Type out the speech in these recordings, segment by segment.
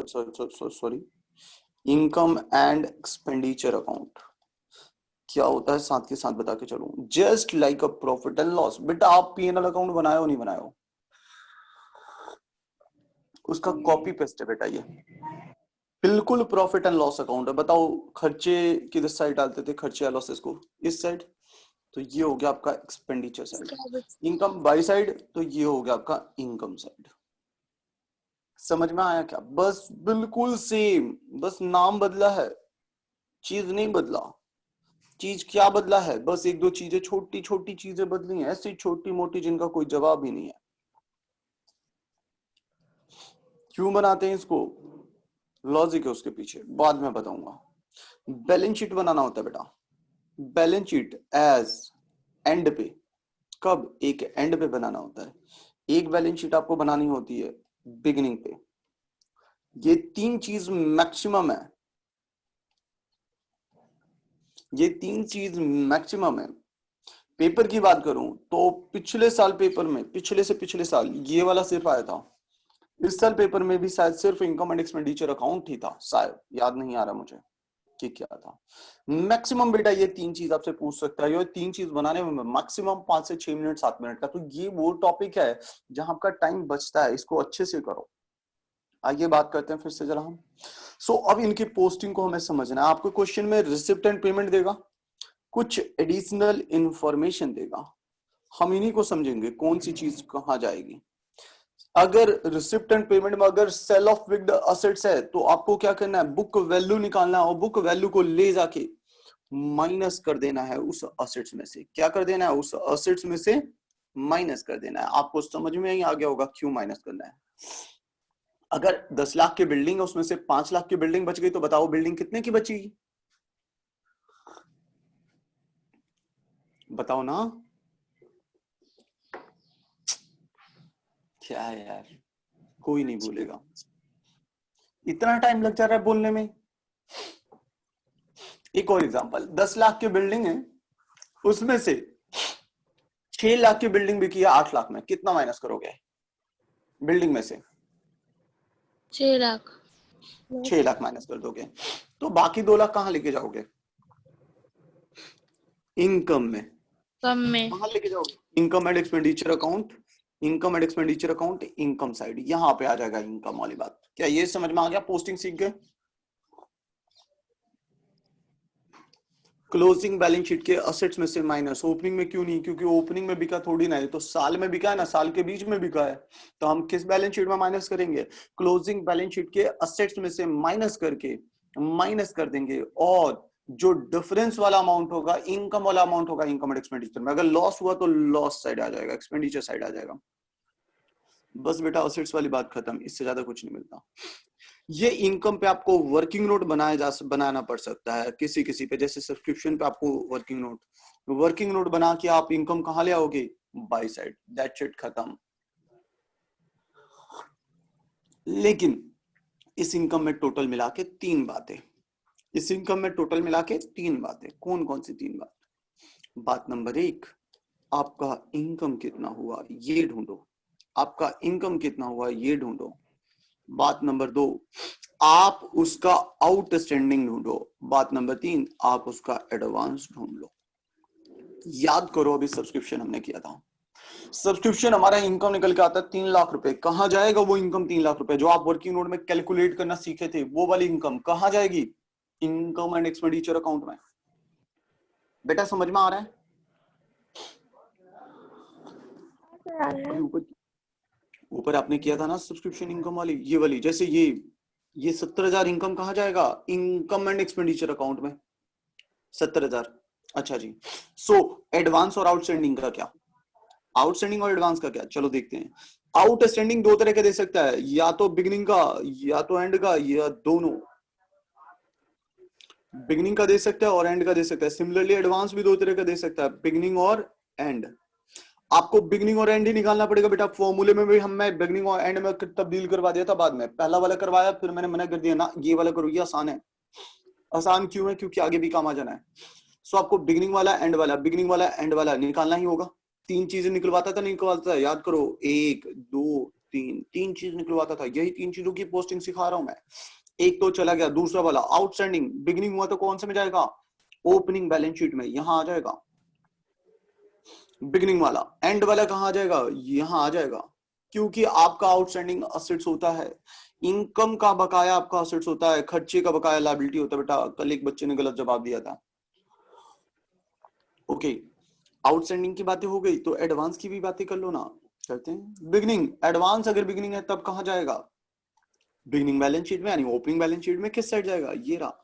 Sorry, income and expenditure account क्या होता है साथ के साथ बता के चलूं। Just like a profit and loss. बेटा आप पीएनएल अकाउंट बनाए हो नहीं बनाए हो, उसका कॉपी पेस्ट है बेटा ये, बिल्कुल प्रॉफिट एंड लॉस अकाउंट है। बताओ खर्चे किधर साइड डालते थे, खर्चे या लॉसेस को इस साइड, तो ये हो गया आपका expenditure side. Income by side, तो ये हो गया आपका इनकम साइड। समझ में आया क्या? बस बिल्कुल सेम, बस नाम बदला है, चीज नहीं बदला। चीज क्या बदला है? बस एक दो चीजें, छोटी छोटी चीजें बदली हैं, ऐसी छोटी मोटी जिनका कोई जवाब ही नहीं है। क्यों बनाते हैं इसको, लॉजिक है उसके पीछे, बाद में बताऊंगा। बैलेंस शीट बनाना होता है बेटा, बैलेंस शीट एज एंड पे, कब? एक एंड पे बनाना होता है। एक बैलेंस शीट आपको बनानी होती है बिगिनिंग पे। ये तीन चीज मैक्सिमम है, ये तीन चीज मैक्सिमम है। पेपर की बात करूं तो पिछले साल पेपर में, पिछले से पिछले साल ये वाला सिर्फ आया था। इस साल पेपर में भी शायद सिर्फ इनकम एंड एक्सपेंडिचर अकाउंट ही था, शायद, याद नहीं आ रहा मुझे कि क्या था। मैक्सिमम बेटा ये तीन चीज आपसे पूछ सकता है, ये तीन चीज बनाने में मैक्सिमम 5 से 6 मिनट 7 मिनट का। तो ये वो टॉपिक है जहां आपका टाइम बचता है, इसको अच्छे से करो। आइए बात करते हैं फिर से जरा हम। अब इनकी पोस्टिंग को हमें समझना है। आपको क्वेश्चन में रिसिप्ट एंड पेमेंट देगा, कुछ एडिशनल इंफॉर्मेशन देगा, हम इन्हीं को समझेंगे कौन सी चीज कहां जाएगी। अगर रिसिप्ट एंड पेमेंट में अगर सेल ऑफ फिक्स्ड असेट्स है तो आपको क्या करना है, बुक वैल्यू निकालना है और बुक वैल्यू को ले जाके माइनस कर देना है उस असेट्स में से। क्या कर देना है? उस असेट्स में से माइनस कर देना है। आपको समझ में ही आ गया होगा क्यों माइनस करना है। अगर 10 लाख की बिल्डिंग है, उसमें से 5 लाख की बिल्डिंग बच गई, तो बताओ बिल्डिंग कितने की बचेगी? बताओ ना। क्या है यार, कोई नहीं बोलेगा, इतना टाइम लग जा रहा है बोलने में। एक और एग्जांपल, 10 लाख की बिल्डिंग है, उसमें से 6 लाख की बिल्डिंग बिकी है 8 लाख में, कितना माइनस करोगे बिल्डिंग में से? 6 लाख। 6 लाख माइनस कर दोगे, तो बाकी 2 लाख कहां लेके जाओगे? इनकम में। कम में। कहां लेके जाओगे? Income and expenditure account, income and expenditure account, income side, यहां पे आ जाएगा इनकम वाली बात। क्या ये समझ में आ गया? पोस्टिंग सीख गए। क्लोजिंग बैलेंस शीट के असेट्स में से माइनस, ओपनिंग में क्यों नहीं? क्योंकि ओपनिंग में बिका थोड़ी ना है, तो साल में बिका है ना, साल के बीच में बिका है, तो हम किस बैलेंस शीट में माइनस करेंगे? क्लोजिंग बैलेंस शीट के असेट्स में से माइनस करके माइनस कर देंगे, और जो डिफरेंस वाला अमाउंट होगा, इनकम वाला अमाउंट होगा इनकम एंड एक्सपेंडिचर में। अगर लॉस हुआ तो लॉस साइड आ जाएगा, एक्सपेंडिचर साइड आ जाएगा। बस बेटा असेट्स वाली बात खत्म, इससे ज्यादा कुछ नहीं मिलता। ये इनकम पे आपको वर्किंग नोट बनाना पड़ सकता है किसी किसी पे, जैसे सब्सक्रिप्शन पे आपको वर्किंग नोट बना के आप इनकम कहां ले आओगे? बाई साइड, दैट्स इट, खत्म। लेकिन इस इनकम में टोटल मिला के 3 बातें, इस इनकम में टोटल मिला के 3 बातें। कौन कौन सी 3 बात? बात नंबर 1, आपका इनकम कितना हुआ ये ढूंढो, आपका इनकम कितना हुआ ये ढूंढो। बात नंबर 2, आप उसका आउटस्टैंडिंग ढूंढो। बात नंबर 3, आप उसका एडवांस ढूंढ लो। याद करो अभी सब्सक्रिप्शन हमने किया था, सब्सक्रिप्शन हमारा इनकम निकल के आता है 3 लाख रुपए। कहां जाएगा वो इनकम? 3 लाख रुपए जो आप वर्किंग नोट में कैलकुलेट करना सीखे थे, वो वाली इनकम कहां जाएगी? इनकम एंड एक्सपेंडिचर अकाउंट में। बेटा समझ में आ रहा है? अभी ऊपर आपने किया था ना सब्सक्रिप्शन इनकम वाली, ये वाली, जैसे ये 70,000 इनकम कहां जाएगा? इनकम एंड एक्सपेंडिचर अकाउंट में 70,000। अच्छा जी, एडवांस और आउटस्टैंडिंग का क्या? आउटस्टैंडिंग और एडवांस का क्या, चलो देखते हैं। आउटस्टैंडिंग 2 तरह के दे सकता है, या तो बिगिनिंग का या तो एंड का, या दोनों। बिगिनिंग का दे सकता है और एंड का दे सकता है। सिमिलरली एडवांस भी 2 तरह का दे सकता है, बिगिनिंग और एंड। आपको बिगिनिंग और एंड ही निकालना पड़ेगा बेटा। फॉर्मूले में भी मैं बिगिनिंग और एंड में तब्दील करवा दिया था, बाद में पहला वाला करवाया, फिर मैंने मना कर दिया ना, ये वाला करो, ये आसान है। आसान क्यों है? क्योंकि आगे भी काम आ जाना है। आपको बिगिनिंग वाला एंड वाला, बिगिनिंग वाला एंड वाला निकालना ही होगा। 3 चीजें निकलवाता था, याद करो, 1 2 तीन, तीन चीज निकलवाता था। यही तीन चीजों की पोस्टिंग सिखा रहा हूं मैं। एक तो चला गया, दूसरा वाला आउटस्टैंडिंग, बिगिनिंग हुआ तो कौन से में जाएगा, ओपनिंग बैलेंस शीट में, यहां आ जाएगा बिगिनिंग वाला। एंड वाला कहां आ जाएगा, यहां आ जाएगा, क्योंकि आपका आउटस्टैंडिंग असेट्स होता है, इनकम का बकाया आपका असेट्स होता है, खर्चे का बकाया लायबिलिटी होता है। बेटा कल एक बच्चे ने गलत जवाब दिया था। ओके, आउटस्टैंडिंग की बातें हो गई, तो एडवांस की भी बातें कर लो ना, करते हैं। बिगिनिंग, एडवांस अगर बिगिनिंग है तब कहां जाएगा, बिगिनिंग बैलेंस शीट में, यानी ओपनिंग बैलेंस शीट में किस साइड जाएगा, ये रहा।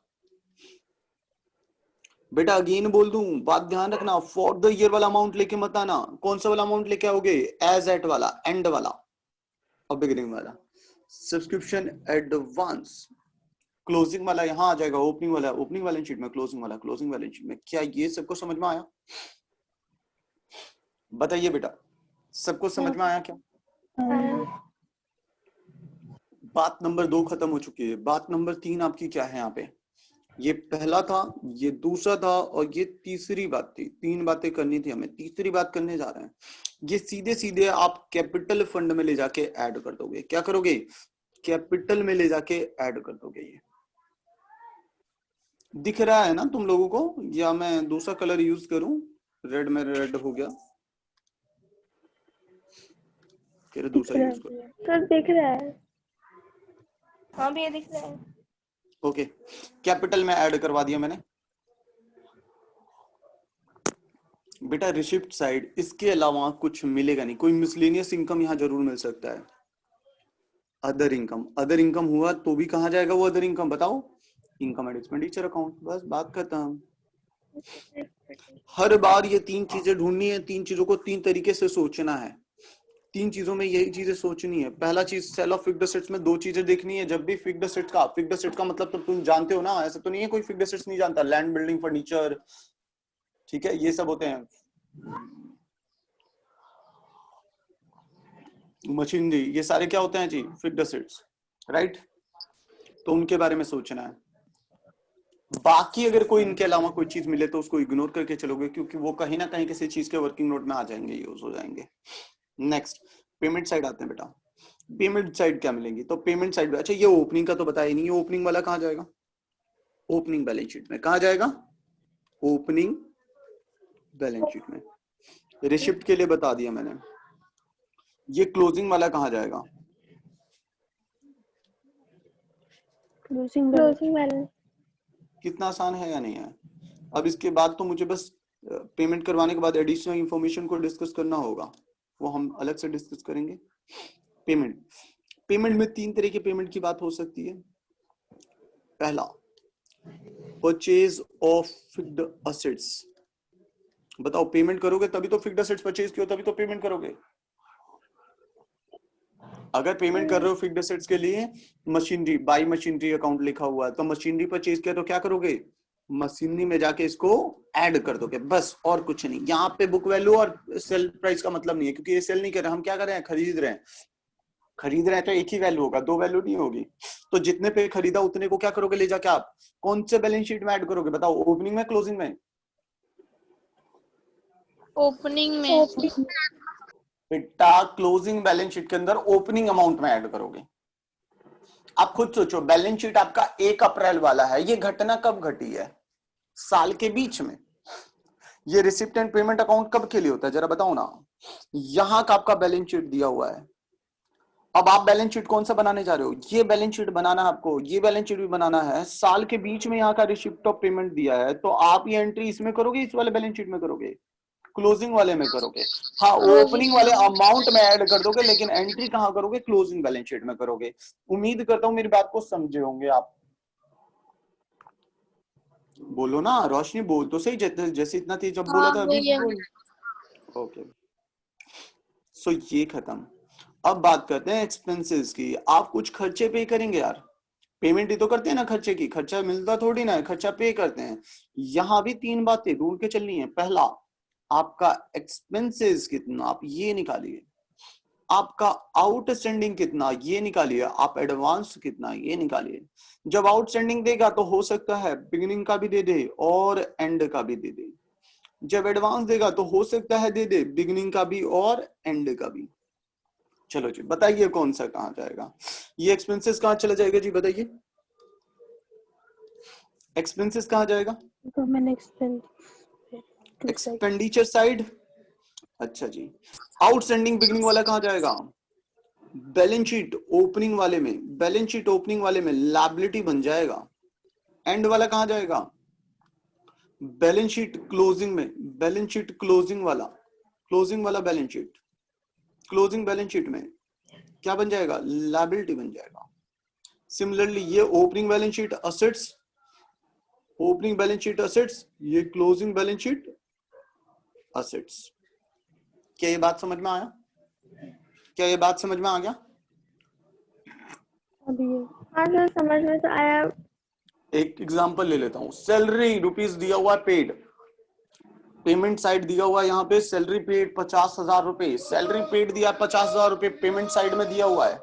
बेटा अगेन बोल दूं, बात ध्यान रखना, फॉर द ईयर वाला अमाउंट लेके मत आना। कौन सा वाला अमाउंट लेके आओगे, एज एट वाला, एंड वाला और बिगिनिंग वाला। सब्सक्रिप्शन एडवांस, क्लोजिंग वाला यहां आ जाएगा, ओपनिंग वाला ओपनिंग बैलेंस शीट में, क्लोजिंग वाला क्लोजिंग बैलेंस शीट में। क्या ये सबको समझ में आया, बताइए बेटा, सबको समझ में आया क्या। बात नंबर 2 खत्म हो चुकी है। बात नंबर 3 आपकी क्या है यहाँ पे, ये पहला था, ये दूसरा था, और ये तीसरी बात थी। 3 बातें करनी थी हमें, तीसरी बात करने जा रहे हैं। ये सीधे सीधे आप कैपिटल फंड में ले जाके ऐड कर दोगे। क्या करोगे, कैपिटल में ले जाके ऐड कर दोगे। ये दिख रहा है ना तुम लोगों को, या मैं दूसरा कलर यूज करूं, रेड में रेड हो गया, फिर दूसरा यूज करो। सर दिख रहा है, हाँ भैया दिख रहा है। ओके, कैपिटल में ऐड करवा दिया मैंने। बेटा रिसिप्ट साइड, इसके अलावा कुछ मिलेगा नहीं, कोई मिसलेनियस इनकम यहाँ जरूर मिल सकता है। अदर इनकम, अदर इनकम हुआ तो भी कहाँ जाएगा वो अदर इनकम, बताओ, इनकम एंड एक्सपेंडिचर अकाउंट, बस बात खत्म। हर बार ये 3 चीजें ढूंढनी है, 3 चीजों को 3 तरीके से सोचना है। 3 चीजों में यही चीजें सोचनी है। पहला चीज, सेल ऑफ फिक्स्ड एसेट्स में 2 चीजें देखनी है। जब भी फिक्स्ड एसेट्स का मतलब तो तुम जानते हो ना, ऐसा तो नहीं है कोई फिक्स्ड एसेट्स नहीं जानता। लैंड, बिल्डिंग, फर्नीचर, ठीक है, ये सब होते हैं। मशीनरी, ये सारे क्या होते हैं जी, फिक्स्ड एसेट्स, राइट। तो उनके बारे में सोचना है। बाकी अगर कोई इनके अलावा कोई चीज मिले तो उसको इग्नोर करके चलोगे, क्योंकि वो कहीं ना कहीं किसी चीज के वर्किंग नोट में आ जाएंगे, यूज हो जाएंगे। नेक्स्ट, पेमेंट साइड आते हैं बेटा। पेमेंट साइड क्या मिलेंगी, तो पेमेंट साइड, अच्छा ये ओपनिंग का तो बताया ही नहीं, ओपनिंग वाला कहाँ जाएगा, ओपनिंग बैलेंस शीट में। कहाँ जाएगा, ओपनिंग बैलेंस शीट में। रिसिप्ट के लिए बता दिया मैंने। ये क्लोजिंग वाला कहाँ जाएगा, क्लोजिंग बैलेंस। कितना आसान है या नहीं है। अब इसके बाद तो मुझे बस पेमेंट करवाने के बाद एडिशनल इंफॉर्मेशन को डिस्कस करना होगा, वो हम अलग से डिस्कस करेंगे। पेमेंट, पेमेंट में 3 तरह के पेमेंट की बात हो सकती है। पहला, परचेज ऑफ फिक्स्ड असेट्स। बताओ, पेमेंट करोगे तभी तो फिक्स्ड असेट्स परचेज किया, तभी तो पेमेंट करोगे। अगर पेमेंट कर रहे हो फिक्स्ड असेट्स के लिए, मशीनरी, बाई मशीनरी अकाउंट लिखा हुआ है, तो मशीनरी परचेज किया तो क्या करोगे, मशीनरी में जाके इसको ऐड कर दोगे, बस, और कुछ नहीं। यहाँ पे बुक वैल्यू और सेल प्राइस का मतलब नहीं है, क्योंकि ये सेल नहीं कर रहे, हम क्या कर रहे हैं, खरीद रहे हैं। खरीद रहे हैं तो एक ही वैल्यू होगा, 2 वैल्यू नहीं होगी। तो जितने पे खरीदा उतने को क्या करोगे, ले जाके आप कौन से बैलेंस शीट में ऐड करोगे, बताओ, ओपनिंग में, क्लोजिंग में। ओपनिंग में। बेटा क्लोजिंग बैलेंस शीट के अंदर ओपनिंग अमाउंट में ऐड करोगे। आप खुद सोचो, बैलेंस शीट आपका 1 अप्रैल वाला है, ये घटना कब घटी है, साल के बीच में। ये रिसिप्ट एंड पेमेंट अकाउंट कब के लिए होता है, जरा बताओ ना। यहां का आपका बैलेंस शीट दिया हुआ है। अब आप बैलेंस शीट कौन सा बनाने जा रहे हो, ये बैलेंस शीट बनाना है आपको, ये बैलेंस शीट भी बनाना है। साल के बीच में यहाँ का रिसिप्ट ऑफ पेमेंट दिया है, तो आप ये एंट्री इसमें करोगे, इस वाले बैलेंस शीट में करोगे, क्लोजिंग वाले में करोगे। हाँ, ओपनिंग वाले अमाउंट में ऐड कर दोगे, लेकिन एंट्री कहां करोगे, क्लोजिंग बैलेंस शीट में करोगे। उम्मीद करता हूं मेरी बात को समझे होंगे आप। बोलो ना रोशनी, बोल तो सही, जैसे इतना तेज जब बोला था अभी भी बोल। ओके, सो ये खत्म। अब बात करते हैं एक्सपेंसेस की। आप कुछ खर्चे पे करेंगे यार, पेमेंट ही तो करते हैं ना खर्चे की, खर्चा मिलता थोड़ी ना है, खर्चा पे करते हैं। यहां भी 3 बातें ढूंढ के चलनी है। पहला, आपका एक्सपेंसेस कितना, आप ये निकालिए। आपका आउटस्टैंडिंग कितना, ये निकालिए। आप एडवांस कितना, ये निकालिए। जब आउटस्टैंडिंग देगा तो हो सकता है बिगिनिंग का भी दे दे और एंड का भी दे दे। जब एडवांस देगा तो हो सकता है दे दे बिगिनिंग का भी और एंड का भी। चलो जी बताइए कौन सा कहाँ जाएगा, ये एक्सपेंसेस कहाँ चला जाएगा जी बताइए, एक्सपेंसेस कहाँ जाएगा, गवर्नमेंट एक्सपेंस एक्सपेंडिचर साइड। अच्छा जी, आउटस्टैंडिंग बिगनिंग वाला कहाँ जाएगा, बैलेंस शीट ओपनिंग वाले में, बैलेंस शीट ओपनिंग वाले में लायबिलिटी बन जाएगा। एंड वाला कहाँ जाएगा, बैलेंस शीट क्लोजिंग में, बैलेंस शीट क्लोजिंग वाला, क्लोजिंग वाला balance sheet, closing balance sheet में क्या बन जाएगा, लायबिलिटी बन जाएगा। सिमिलरली ये opening balance sheet assets, opening balance sheet assets, ये क्लोजिंग बैलेंस शीट असेट्स। क्या ये बात समझ में आया, क्या ये बात समझ में आ गया। अभी हाँ सर समझ में तो आया। एक एग्जांपल ले लेता हूं, सैलरी रुपीस दिया हुआ पेड, पेमेंट साइड दिया हुआ है यहाँ पे सैलरी पेड 50,000 रुपए, सैलरी पेड दिया 50,000 रुपए पेमेंट साइड में दिया हुआ है।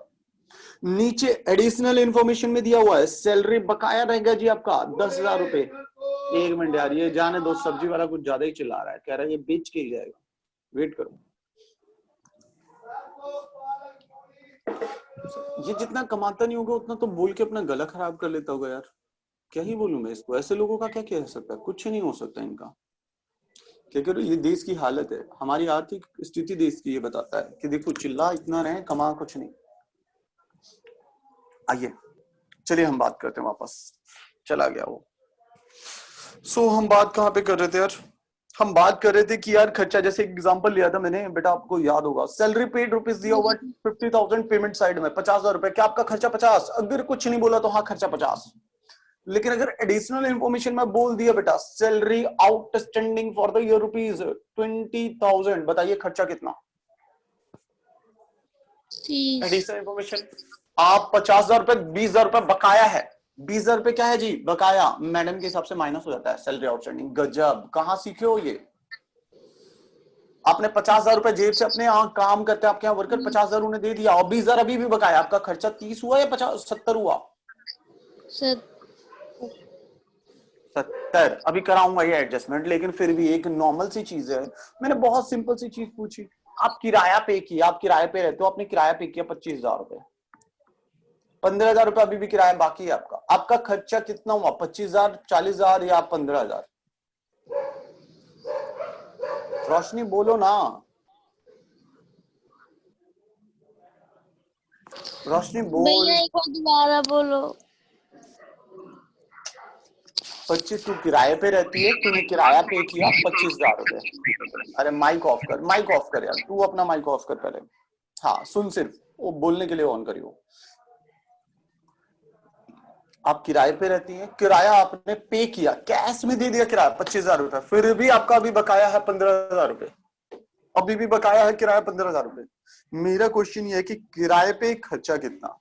नीचे एडिशनल इंफॉर्मेशन में दिया हुआ है सैलरी बकाया रहेगा जी आपका 10,000 रुपए। एक मिनट यार, ये जाने दो, सब्जी वाला कुछ ज्यादा ही चिल्ला रहा है, कह रहा है ये बेच के ही जाएगा, वेट करो। ये जितना कमाता नहीं होगा उतना तो बोल के अपना गला खराब कर लेता होगा यार, क्या ही बोलूं मैं इसको, ऐसे लोगों का क्या कह सकता है, कुछ नहीं हो सकता इनका। क्या करो, ये देश की हालत है, हमारी आर्थिक स्थिति देश की ये बताता है कि देखो चिल्ला इतना रहे कमा कुछ नहीं। आइए चलिए हम बात करते हैं, वापस चला गया वो। सो हम बात कहाँ पे कर रहे थे यार, हम बात कर रहे थे कि यार खर्चा, जैसे एग्जांपल लिया था मैंने, बेटा आपको याद होगा सैलरी पेड रुपीस दिया हुआ 50,000 पेमेंट साइड में 50,000 रुपए, क्या आपका खर्चा 50, अगर कुछ नहीं बोला तो हाँ खर्चा 50। लेकिन अगर एडिशनल इंफॉर्मेशन में बोल दिया बेटा salary outstanding for the year rupees 20,000, बताइए खर्चा कितना। एडिशनल इंफॉर्मेशन, आप 50,000 रुपए, 20,000 रुपए बकाया है, 20,000 रुपए क्या है जी बकाया, मैडम के हिसाब से माइनस हो जाता है सैलरी आउटस्टैंडिंग। गजब, कहाँ सीखे हो ये, आपने 50,000 रुपए जेब से अपने यहाँ काम करते हैं आपके यहाँ वर्कर 50,000 उन्हें दे दिया और 20,000 अभी भी बकाया, आपका खर्चा 30 हुआ या 50 70 हुआ, 70। अभी कराऊंगा ये एडजस्टमेंट, लेकिन फिर भी एक नॉर्मल सी चीज है, मैंने बहुत सिंपल सी चीज पूछी, आप किराया पे किया, आप किराए पे रहते हो, आपने किराया पे किया 25,000 रुपए, 15,000 रुपए अभी भी किराया बाकी है आपका, आपका खर्चा कितना हुआ, 25,000, 40,000 या 15,000, रोशनी बोलो ना, रोशनी बोल। भैया एक बार दोबारा बोलो। 25, तू किराए पे रहती है, तूने किराया पे किया 25,000 रुपए। अरे माइक ऑफ कर, माइक ऑफ कर यार, तू अपना माइक ऑफ कर पहले, हाँ सुन, सिर्फ वो बोलने के लिए ऑन करियो। आप किराए पे रहती हैं, किराया आपने पे किया, कैश में दे दिया किराया 25,000 रुपए, फिर भी आपका अभी बकाया है 15,000 रुपए, अभी भी बकाया है किराया 15,000 रुपए। मेरा क्वेश्चन ये है कि किराए पे खर्चा कितना,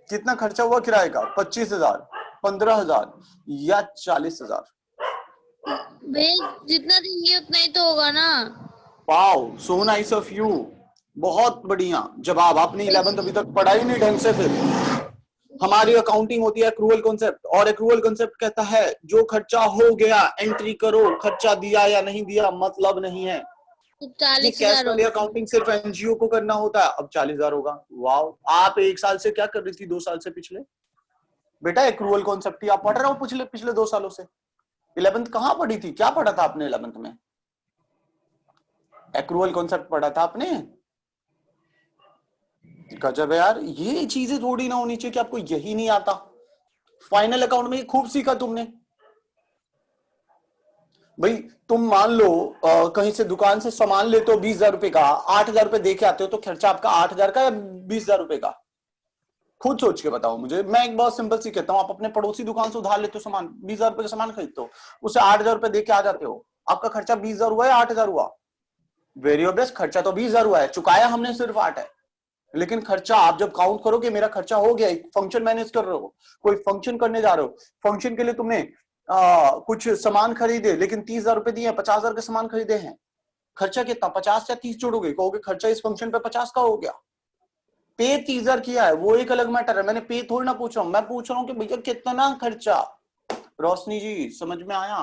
कितना खर्चा हुआ किराए का, 25,000, 15,000 या 40,000। भैया जितना देंगे उतना ही तो होगा ना। Wow, so nice of you, बहुत बढ़िया जवाब, आपने 11th अभी तक पढ़ा ही नहीं ढंग से। फिर हमारी अकाउंटिंग होती है एक्रूअल कॉन्सेप्ट, और एक्रूअल कॉन्सेप्ट कहता है जो खर्चा हो गया एंट्री करो, खर्चा दिया या नहीं दिया मतलब नहीं है। तो ये 40,000 कैश वाली अकाउंटिंग सिर्फ एनजीओ को करना होता है। अब 40,000 होगा। वाओ, आप एक साल से क्या कर रही थी, 2 साल से पिछले, बेटा एक्रूअल कॉन्सेप्ट ही आप पढ़ रहे हो पिछले 2 सालों से। 11th कहाँ पढ़ी थी, क्या पढ़ा था आपने 11th में, एक्रूअल कॉन्सेप्ट पढ़ा था आपने। गजब है यार, ये चीजें थोड़ी ना होनी चाहिए कि आपको यही नहीं आता। फाइनल अकाउंट में खूब सीखा तुमने भाई। तुम मान लो कहीं से दुकान से सामान लेते हो 20,000 रुपए का, 8,000 रुपए दे के आते हो, तो खर्चा आपका 8,000 का या 20,000 रुपए का, खुद सोच के बताओ मुझे। मैं एक बहुत सिंपल सी कहता हूँ, आप अपने पड़ोसी दुकान से उधार लेते हो सामान, 20,000 रुपए का सामान खरीदते हो, उसे 8,000 रुपए दे के आ जाते हो, आपका खर्चा 20,000 हुआ या 8,000 हुआ, वेरी ऑब्वियस खर्चा तो 20,000 हुआ है, चुकाया हमने सिर्फ 8 है। लेकिन खर्चा आप जब काउंट करोगे, मेरा खर्चा हो गया, एक फंक्शन मैनेज कर रहे हो, कोई फंक्शन करने जा रहे हो, फंक्शन के लिए तुमने कुछ सामान खरीदे, लेकिन 30,000 रुपए दिए, 50,000 के सामान खरीदे हैं, खर्चा कितना, 50 या 30 जोड़ोगे, कहोगे खर्चा इस फंक्शन पे 50 का हो गया। पे 30,000 किया है वो एक अलग मैटर है, मैंने पे थोड़ी ना पूछ रहा हूं, मैं पूछ रहा हूँ कि भैया कितना खर्चा। रोशनी जी समझ में आया।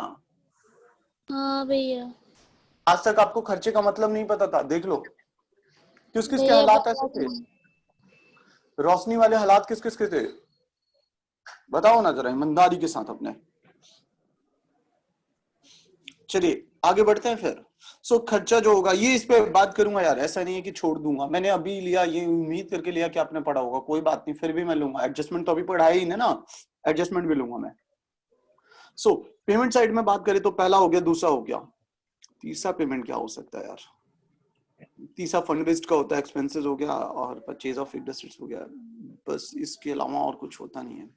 हाँ भैया। आज तक आपको खर्चे का मतलब नहीं पता था, देख लो किस किस के भैया हालात ऐसे थे? रोशनी वाले हालात किस किस के थे? बताओ ना जरा ईमानदारी के साथ अपने। चलिए आगे बढ़ते हैं फिर। सो खर्चा जो होगा ये इस पे बात करूंगा यार, ऐसा नहीं है कि छोड़ दूंगा। मैंने अभी लिया ये उम्मीद करके लिया कि आपने पढ़ा होगा, कोई बात नहीं, फिर भी मैं लूंगा एडजस्टमेंट, तो अभी पढ़ाया ही ना, एडजस्टमेंट भी लूंगा मैं। सो पेमेंट साइड में बात करें तो पहला हो गया, दूसरा हो गया, तीसरा पेमेंट क्या हो सकता है यार? तीसरा फंड बेस्ड का होता है, एक्सपेंसेस हो गया और परचेज ऑफ फिक्स्ड एसेट्स हो गया, बस इसके अलावा और कुछ होता नहीं है।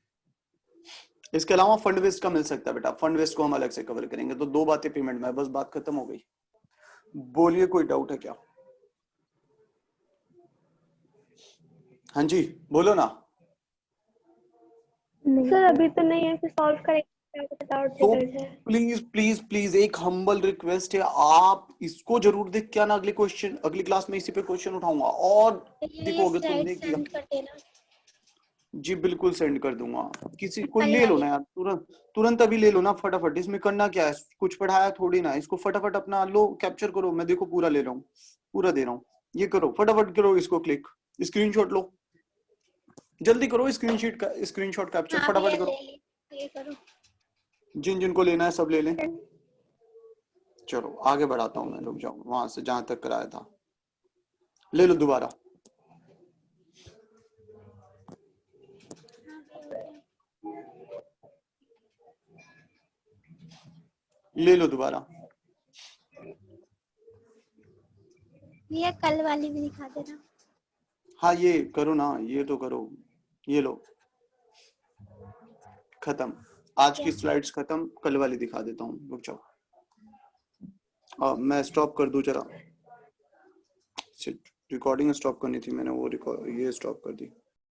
इसके अलावा फंड वेस्ट का मिल सकता है बेटा, फंड वेस्ट को हम अलग से कवर करेंगे। तो 2 बातें पेमेंट में, बस बात खत्म हो गई। बोलिए कोई डाउट है क्या? हाँ जी बोलो ना। सर अभी तो नहीं है, फिर सॉल्व करेंगे, विदाउट तो फिगर्स है। प्लीज प्लीज प्लीज एक हम्बल रिक्वेस्ट है, आप इसको जरूर देख के आना, अगले क्वेश्चन अगली क्लास में इसी पे क्वेश्चन उठाऊंगा। और देखो अगर तुमने किया, सेंड कर देना। जी बिल्कुल सेंड कर दूंगा। किसी को कल ले लो वाली। ना यार, तुरंत तुरंत अभी ले लो ना फटाफट। इसमें करना क्या है, कुछ पढ़ाया थोड़ी ना, इसको फटाफट अपना लो, कैप्चर करो। मैं देखो पूरा ले रहा हूँ, पूरा दे रहा हूँ, ये करो फटाफट करो, इसको क्लिक, स्क्रीनशॉट लो, जल्दी करो, स्क्रीनशॉट का स्क्रीनशॉट कैप्चर हाँ फटाफट भैया करो। ले ली, ये करो। जिन जिनको लेना है सब ले लें। चलो आगे बढ़ाता हूँ मैं, रुक जाओ, वहां से जहां तक कराया था ले लो दोबारा, ले लो दोबारा। भैया कल वाली भी दिखा देना। हाँ ये करो ना, ये तो करो, ये लो, खत्म। आज की स्लाइड्स खत्म, कल वाली दिखा देता हूँ, रुक जाओ। मैं स्टॉप कर दूं जरा, रिकॉर्डिंग स्टॉप करनी थी मैंने, वो ये स्टॉप कर दी।